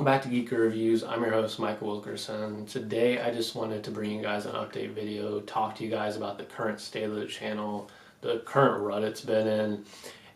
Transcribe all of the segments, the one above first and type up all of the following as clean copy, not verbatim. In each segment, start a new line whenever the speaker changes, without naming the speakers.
back to GEEKY R3VIEWS. I'm your host, Michael Wilkerson. Today I just wanted to bring you guys an update video, talk to you guys about the current state of the channel, the current rut it's been in,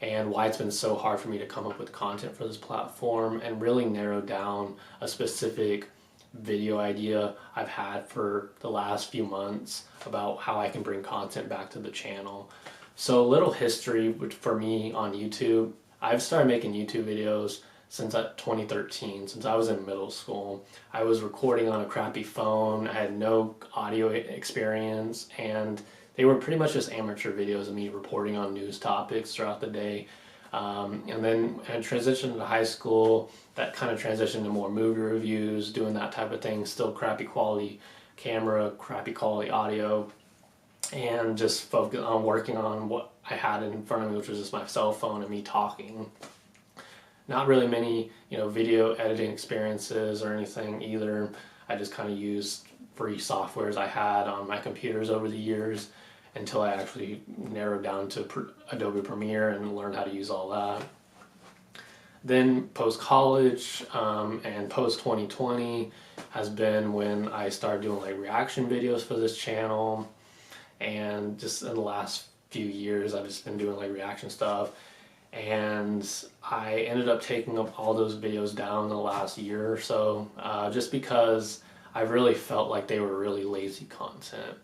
and why it's been so hard for me to come up with content for this platform and really narrow down a specific video idea I've had for the last few months about how I can bring content back to the channel. So a little history for me on YouTube. I've started making YouTube videos since 2013, since I was in middle school. I was recording on a crappy phone, I had no audio experience, and they were pretty much just amateur videos of me reporting on news topics throughout the day. And then I transitioned to high school, that kind of transitioned to more movie reviews, doing that type of thing, still crappy quality camera, crappy quality audio, and just focus on working on what I had in front of me, which was just my cell phone and me talking. Not really many, video editing experiences or anything either. I just kind of used free softwares I had on my computers over the years until I actually narrowed down to Adobe Premiere and learned how to use all that. Then post-college and post-2020 has been when I started doing like reaction videos for this channel, and just in the last few years I've just been doing like reaction stuff. And I ended up taking up all those videos down the last year or so, just because I really felt like they were really lazy content.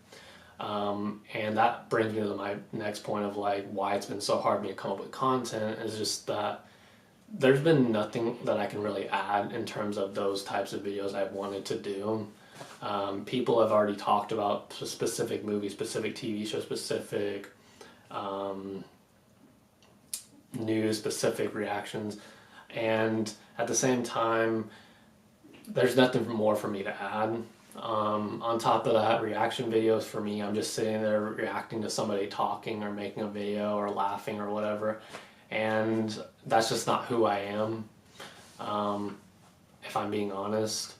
And that brings me to my next point of like why it's been so hard for me to come up with content, is just that there's been nothing that I can really add in terms of those types of videos I've wanted to do. People have already talked about specific movies, specific TV shows, specific news, specific reactions, and at the same time there's nothing more for me to add. On top of that, reaction videos for me, I'm just sitting there reacting to somebody talking or making a video or laughing or whatever, and that's just not who I am, if I'm being honest.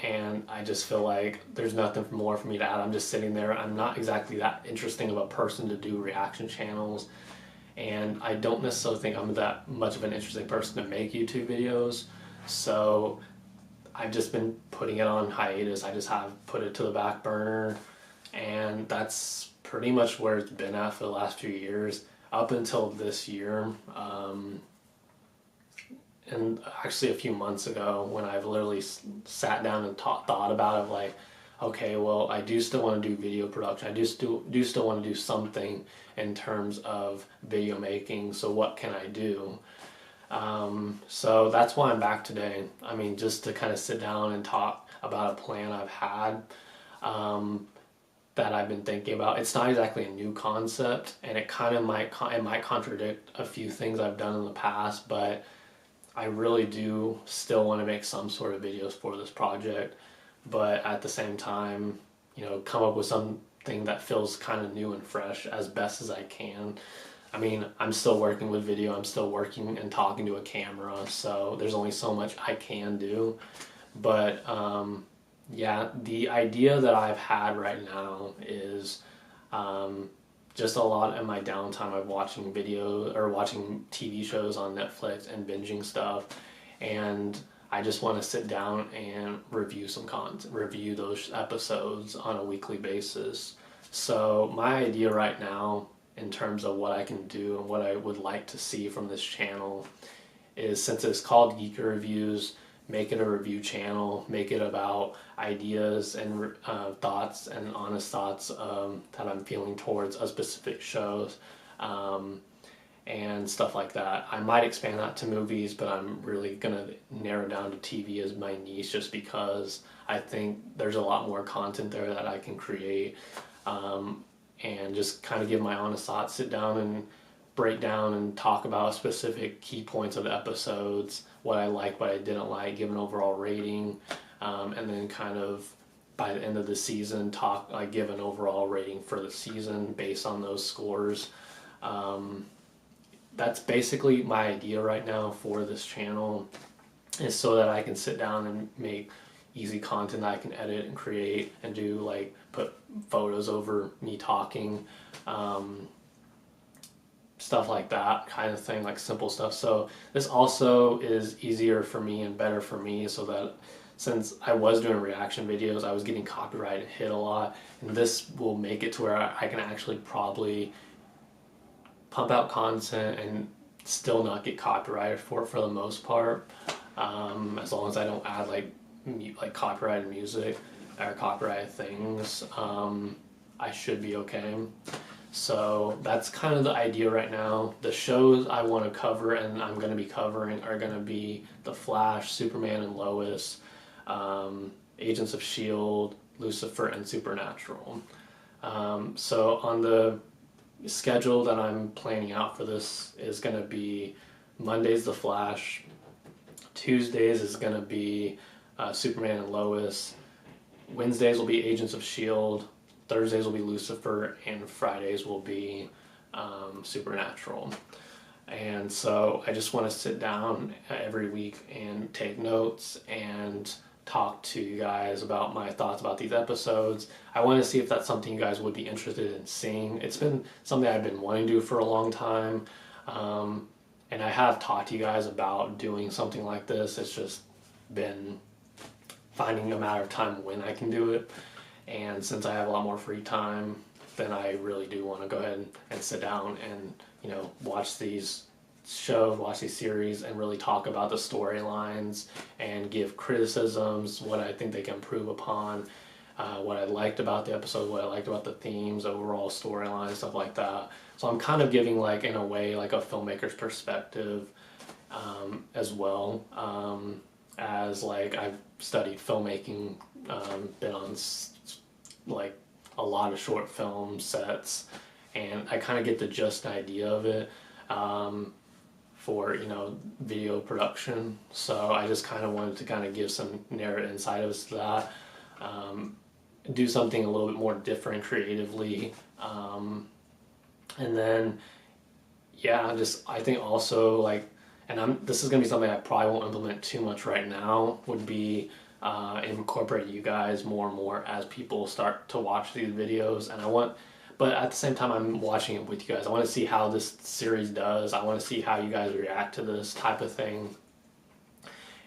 And I just feel like there's nothing more for me to add. I'm just sitting there. I'm not exactly that interesting of a person to do reaction channels, and I don't necessarily think I'm that much of an interesting person to make YouTube videos. So I've just been putting it on hiatus. I just have put it to the back burner, and that's pretty much where it's been at for the last few years up until this year. And actually a few months ago, when I've literally sat down and thought about it, like, okay, well, I do still want to do video production. I do still want to do something in terms of video making. So what can I do? So that's why I'm back today. I mean, just to kind of sit down and talk about a plan I've had, that I've been thinking about. It's not exactly a new concept, and it kind of might contradict a few things I've done in the past, but I really do still want to make some sort of videos for this project, but at the same time, come up with something that feels kind of new and fresh as best as I can. I mean, I'm still working with video, I'm still working and talking to a camera, so there's only so much I can do. But yeah, the idea that I've had right now is just a lot in my downtime of watching video or watching TV shows on Netflix and binging stuff, and I just want to sit down and review some content, review those episodes on a weekly basis. So my idea right now in terms of what I can do and what I would like to see from this channel is, since it's called GEEKY R3VIEWS, make it a review channel, make it about ideas and thoughts and honest thoughts that I'm feeling towards a specific shows, and stuff like that. I might expand that to movies, but I'm really gonna narrow down to TV as my niche, just because I think there's a lot more content there that I can create, and just kind of give my honest thoughts, sit down and break down and talk about specific key points of the episodes, what I like, what I didn't like, give an overall rating, and then kind of by the end of the season give an overall rating for the season based on those scores. That's basically my idea right now for this channel, is so that I can sit down and make easy content that I can edit and create and do, like put photos over me talking. stuff like that kind of thing, like simple stuff. So this also is easier for me and better for me, so that since I was doing reaction videos, I was getting copyright hit a lot, and this will make it to where I can actually probably pump out content and still not get copyrighted for the most part, as long as I don't add like copyrighted music or copyrighted things. I should be okay. So that's kind of the idea right now. The shows I want to cover and I'm going to be covering are going to be The Flash, Superman and Lois, Agents of S.H.I.E.L.D., Lucifer, and Supernatural. So on the schedule that I'm planning out for this is going to be Mondays The Flash, Tuesdays is going to be Superman and Lois, Wednesdays will be Agents of S.H.I.E.L.D., Thursdays will be Lucifer, and Fridays will be Supernatural. And so I just want to sit down every week and take notes and talk to you guys about my thoughts about these episodes. I want to see if that's something you guys would be interested in seeing. It's been something I've been wanting to do for a long time. And I have talked to you guys about doing something like this. It's just been finding a matter of time when I can do it. And since I have a lot more free time, then I really do want to go ahead and sit down and, you know, watch these shows, watch these series, and really talk about the storylines and give criticisms, what I think they can improve upon, what I liked about the episode, what I liked about the themes, overall storyline, stuff like that. So I'm kind of giving, like, in a way, like a filmmaker's perspective as well, as like I've studied filmmaking, been on like a lot of short film sets, and I kind of get the gist idea of it for, you know, video production. So I just kind of wanted to kind of give some narrative insight as to that, do something a little bit more different creatively, and then yeah, just I think also like, and this is gonna be something I probably won't implement too much right now, would be incorporate you guys more and more as people start to watch these videos. And but at the same time I'm watching it with you guys. I want to see how this series does. I want to see how you guys react to this type of thing.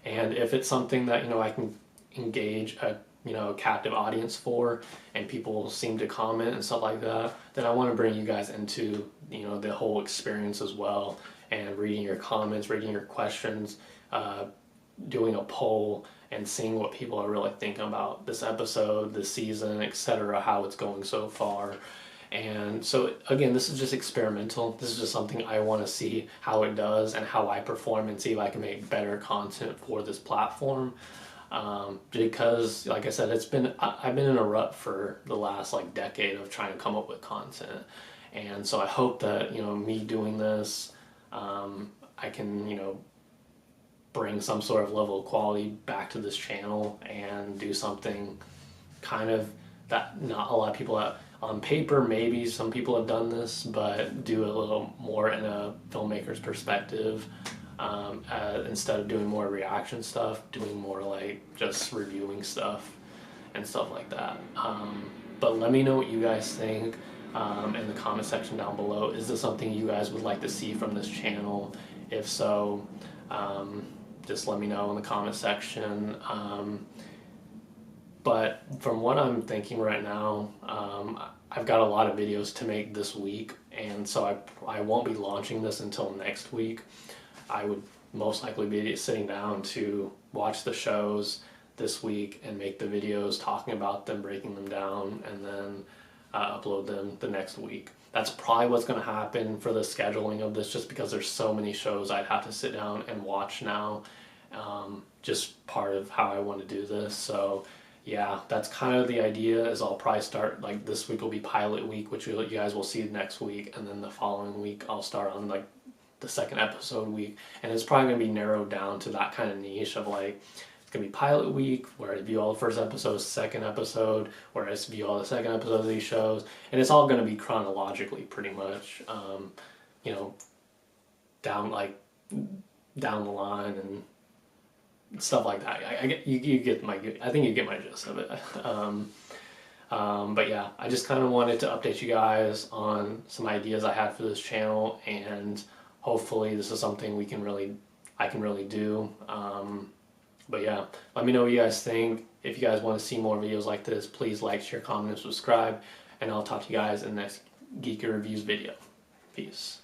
And if it's something that, you know, I can engage a, you know, a captive audience for, and people seem to comment and stuff like that, then I want to bring you guys into, you know, the whole experience as well, and reading your comments, reading your questions, doing a poll, and seeing what people are really thinking about this episode, this season, etc., how it's going so far. And so again, this is just experimental. This is just something I want to see how it does and how I perform, and see if I can make better content for this platform. Because like I said, I've been in a rut for the last like decade of trying to come up with content. And so I hope that, you know, me doing this, I can, you know, bring some sort of level of quality back to this channel and do something kind of that not a lot of people on paper, maybe some people have done this, but do a little more in a filmmaker's perspective, instead of doing more reaction stuff, doing more like just reviewing stuff and stuff like that. But let me know what you guys think in the comment section down below. Is this something you guys would like to see from this channel? If so, just let me know in the comment section. But from what I'm thinking right now, I've got a lot of videos to make this week, and so I won't be launching this until next week. I would most likely be sitting down to watch the shows this week and make the videos, talking about them, breaking them down, and then upload them the next week. That's probably what's going to happen for the scheduling of this, just because there's so many shows I'd have to sit down and watch now. Just part of how I want to do this. So yeah, that's kind of the idea. Is I'll probably start, like, this week will be pilot week, which you guys will see next week, and then the following week I'll start on like the second episode week, and it's probably going to be narrowed down to that kind of niche of like, it's going to be pilot week where I view all the first episodes, second episode where I view all the second episodes of these shows, and it's all going to be chronologically pretty much, you know, down the line and stuff like that. You get my, I think you get my gist of it. But yeah, I just kind of wanted to update you guys on some ideas I had for this channel, and hopefully this is something I can really do. But yeah, let me know what you guys think. If you guys want to see more videos like this, please like, share, comment, and subscribe. And I'll talk to you guys in the next Geeky Reviews video. Peace.